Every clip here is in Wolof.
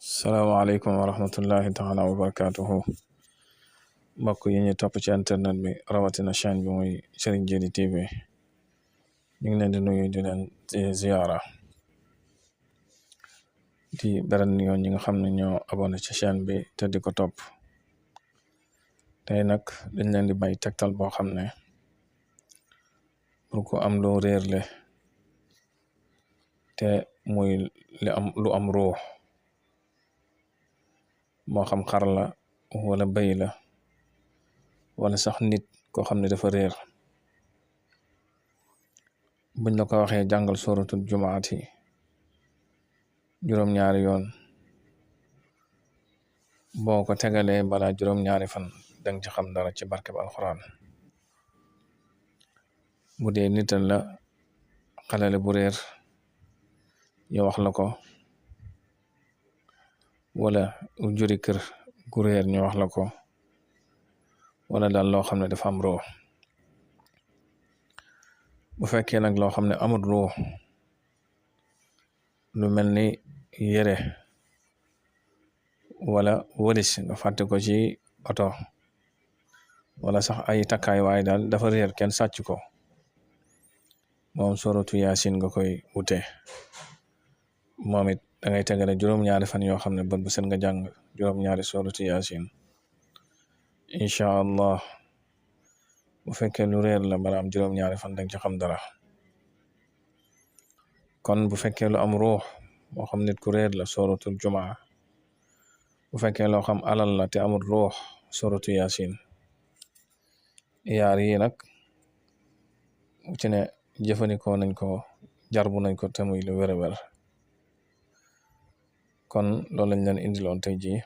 salaamaaleykum wa rahmatullahi taala wa barakatuhu mbokk yi ñu topp ci internet bi rawatina chaîne bi muy Serigne Djily TV ñu ngi leen di nuyu di leen ziyaara di beral yoon ñi nga xam ne ñoo abonné ci chaîne bi te di ko topp tey nag dañ leen di bay tegtal boo xam ne pour ko am loo réer le te muy lu am ruux moo xam xar la wala bëy la wala sax nit koo xam ne dafa réer buñ la ko waxee jàngal suratul jumaati juróom-ñaari yoon boo ko tegalee balaa juróom-ñaari fan dang ci xam dara ci barkeb alxuraan bu dee nital la xalale bu réer ñu wax la ko wala juri kër gu réer ñu wax la ko wala daal loo xam ne dafa am ruux bu fekkee nag loo xam ne amul ruux lu mel ni yére wala wëlis nga fàtte ko ci oto wala sax ay takkaay waaye daal dafa réer kenn sàcc ko moom suratu yaasin nga koy wute moom it da ngay tegale juróom-ñaari fan yoo xam ne bët bu set nga jàng juróom-ñaari suratu yaasin incha allah bu fekkee lu réer la bala am juróom-ñaari fan danga ci xam dara kon bu fekkee lu am ruux moo xam nit ku réer la suratul jumaa bu fekkee loo xam alal la te amul ruux suratu yaasin yaar yi nag ci ne jëfandikoo nañ ko jarbu nañ ko te muy lu wér-wér kon loolu lañ leen indiloon tey jii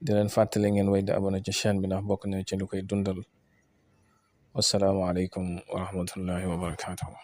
di leen fàttali ngeen way di abonné ci chaîne bi ndax bokk na ci lu koy dundal wassalaamu aleykum wa rahmatullahi wa barakatuhu